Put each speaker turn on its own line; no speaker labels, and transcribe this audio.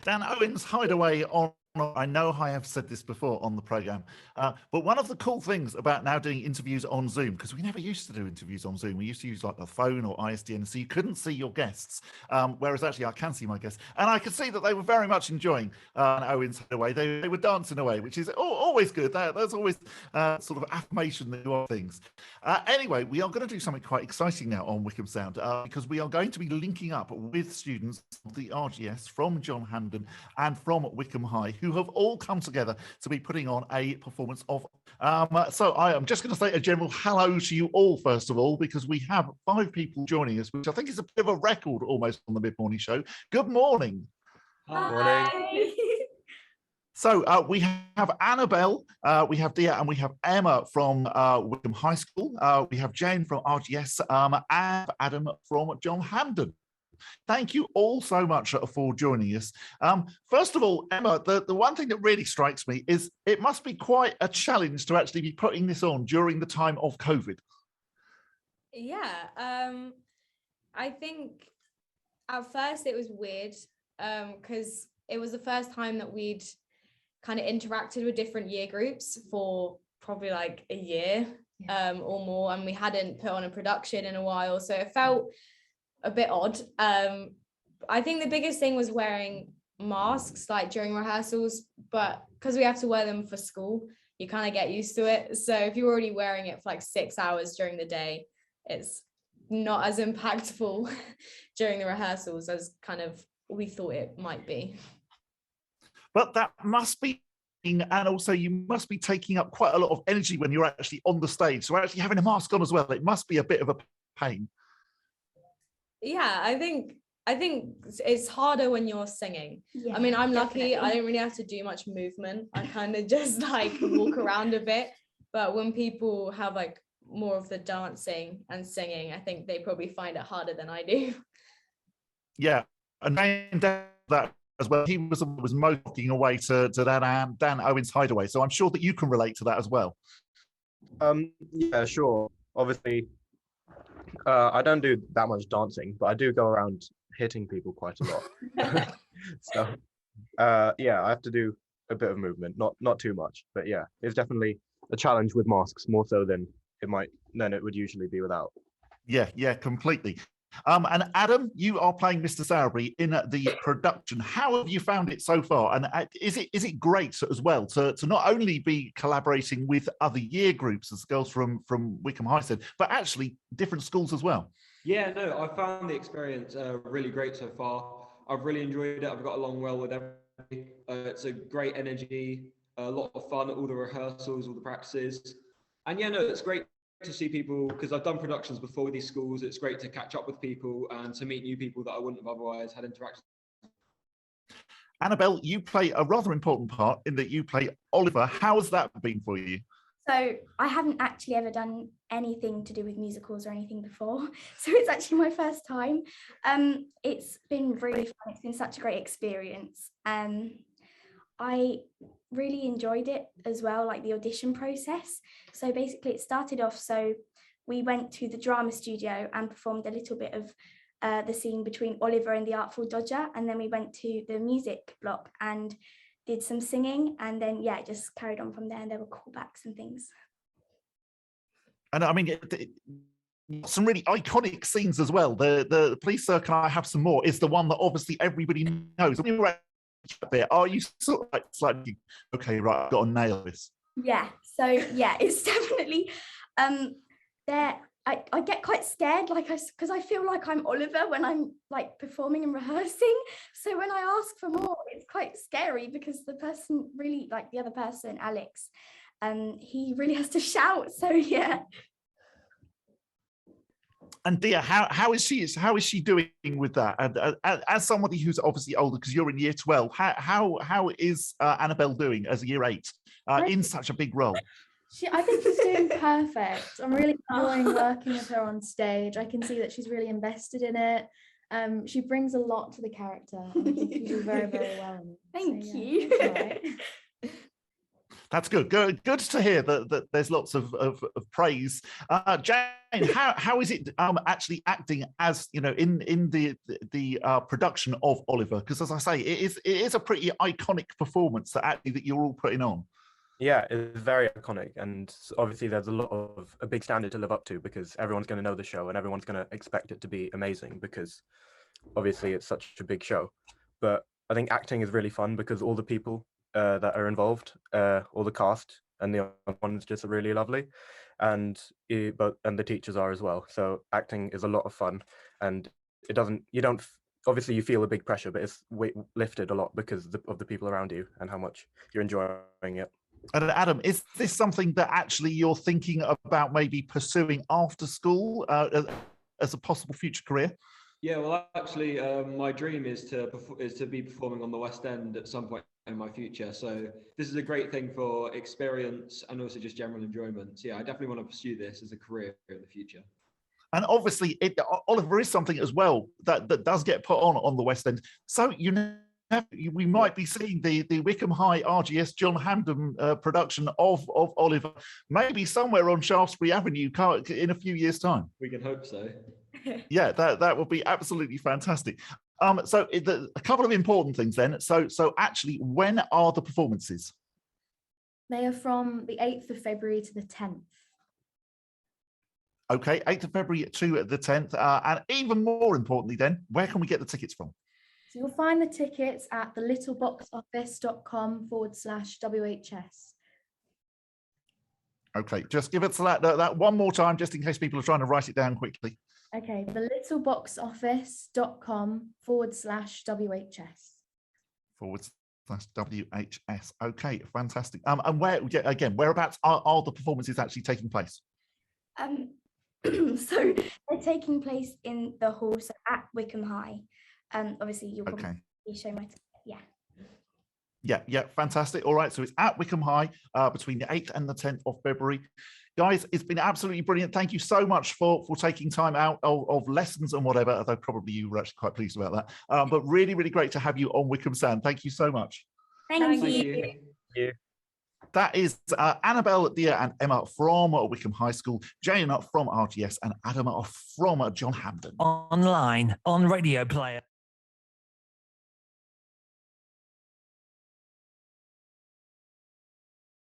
Dan Owen's Hideaway on. I know I have said this before on the programme, but one of the cool things about now doing interviews on Zoom, because we never used to do interviews on Zoom, we used to use like the phone or ISDN, so you couldn't see your guests, whereas actually I can see my guests, and I could see that they were very much enjoying Owen's Hideaway. They were dancing away, which is always good. There's always sort of affirmation that you are things. Anyway, we are going to do something quite exciting now on Wycombe Sound, because we are going to be linking up with students of the RGS from John Hamden and from Wycombe High, who have all come together to be putting on a performance of. So I am just going to say a general hello to you all, first of all, because we have 5 people joining us, which I think is a bit of a record almost on the mid-morning show. Good morning.
Hi. Morning.
So we have Annabelle, we have Dia, and we have Emma from Wycombe High School. We have Jane from RGS, and Adam from John Hamden. Thank you all so much for joining us. First of all, Emma, the one thing that really strikes me is it must be quite a challenge to actually be putting this on during the time of COVID.
Yeah, I think at first it was weird because it was the first time that we'd kind of interacted with different year groups for probably like a year or more, and we hadn't put on a production in a while, so it felt a bit odd. I think the biggest thing was wearing masks like during rehearsals, but because we have to wear them for school, you kind of get used to it. So if you're already wearing it for like 6 hours during the day, it's not as impactful during the rehearsals as kind of we thought it might be.
But that must be, and also you must be taking up quite a lot of energy when you're actually on the stage. So actually having a mask on as well, it must be a bit of a pain.
Yeah, I think it's harder when you're singing. Yeah, I mean, I'm lucky. I don't really have to do much movement. I kind of just like walk around a bit. But when people have like more of the dancing and singing, I think they probably find it harder than I do.
Yeah, and that as well. He was most walking away to Dan Owen's Hideaway. So I'm sure that you can relate to that as well.
Yeah, sure. Obviously, I don't do that much dancing, but I do go around hitting people quite a lot. So yeah, I have to do a bit of movement, not too much, but yeah, it's definitely a challenge with masks, more so than it would usually be without.
Yeah, completely. And Adam, you are playing Mr. Sowerby in the production. How have you found it so far? And is it great as well to not only be collaborating with other year groups, as girls from Wycombe High said, but actually different schools as well?
Yeah, no, I found the experience really great so far. I've really enjoyed it. I've got along well with everybody. It's a great energy, a lot of fun, all the rehearsals, all the practices. And yeah, no, it's great to see people, because I've done productions before with these schools. It's great to catch up with people and to meet new people that I wouldn't have otherwise had interactions.
Annabelle, you play a rather important part in that you play Oliver. How has that been for you?
So I haven't actually ever done anything to do with musicals or anything before. So it's actually my first time. It's been really fun. It's been such a great experience. I really enjoyed it as well, like the audition process. So basically it started off, so we went to the drama studio and performed a little bit of the scene between Oliver and the Artful Dodger, and then we went to the music block and did some singing, and then yeah, it just carried on from there, and there were callbacks and things.
And I mean, some really iconic scenes as well. The Please Sir, Can I Have Some More is the one that obviously everybody knows. Bit, are you sort of like slightly okay, right, I've got to nail this?
Yeah, so yeah, it's definitely there. I get quite scared, like because I feel like I'm Oliver when I'm like performing and rehearsing. So when I ask for more, it's quite scary because the person really, like the other person, Alex, he really has to shout. So yeah.
And Dia, how is she doing with that? And as somebody who's obviously older, because you're in year 12, how is Annabelle doing as a year 8 in such a big role?
I think she's doing perfect. I'm really enjoying working with her on stage. I can see that she's really invested in it. She brings a lot to the character. And I think she do very, very well.
Thank you.
Right.
That's good. Good to hear that there's lots of praise. Jane, how is it actually acting as in the production of Oliver? Because as I say, it is a pretty iconic performance that you're all putting on.
Yeah, it's very iconic, and obviously there's a big standard to live up to, because everyone's going to know the show and everyone's going to expect it to be amazing, because obviously it's such a big show. But I think acting is really fun because all the people that are involved, all the cast and the other ones just are really lovely, and the teachers are as well. So acting is a lot of fun, and obviously you feel a big pressure, but it's lifted a lot because of the people around you and how much you're enjoying it.
And Adam, is this something that actually you're thinking about maybe pursuing after school as a possible future career?
Yeah, well, actually, my dream is to be performing on the West End at some point in my future. So this is a great thing for experience and also just general enjoyment. So yeah, I definitely want to pursue this as a career in the future. And
obviously, Oliver is something as well that does get put on the West End. So we might be seeing the Wycombe High RGS John Hamden production of Oliver, maybe somewhere on Shaftesbury Avenue in a few years' time.
We can hope so.
Yeah, that would be absolutely fantastic. So a couple of important things then. So actually, when are the performances?
They are from the 8th of February to the 10th.
Okay, 8th of February to the 10th. And even more importantly then, where can we get the tickets from?
So you'll find the tickets at thelittleboxoffice.com/WHS.
Okay, just give us that one more time, just in case people are trying to write it down quickly.
Okay, thelittleboxoffice.com/WHS.
/WHS. Okay, fantastic. And whereabouts are the performances actually taking place?
So they're taking place in the hall, so at Wycombe High. Obviously you'll probably show my
Yeah, fantastic. All right, so it's at Wycombe High between the 8th and the 10th of February. Guys, it's been absolutely brilliant. Thank you so much for taking time out of lessons and whatever, although probably you were actually quite pleased about that. But really, really great to have you on Wycombe Sound. Thank you so much.
Thank you.
Thank you.
That is Annabelle, Dia and Emma from Wycombe High School, Jane from RGS and Adam from John Hamden.
Online, on Radio Player.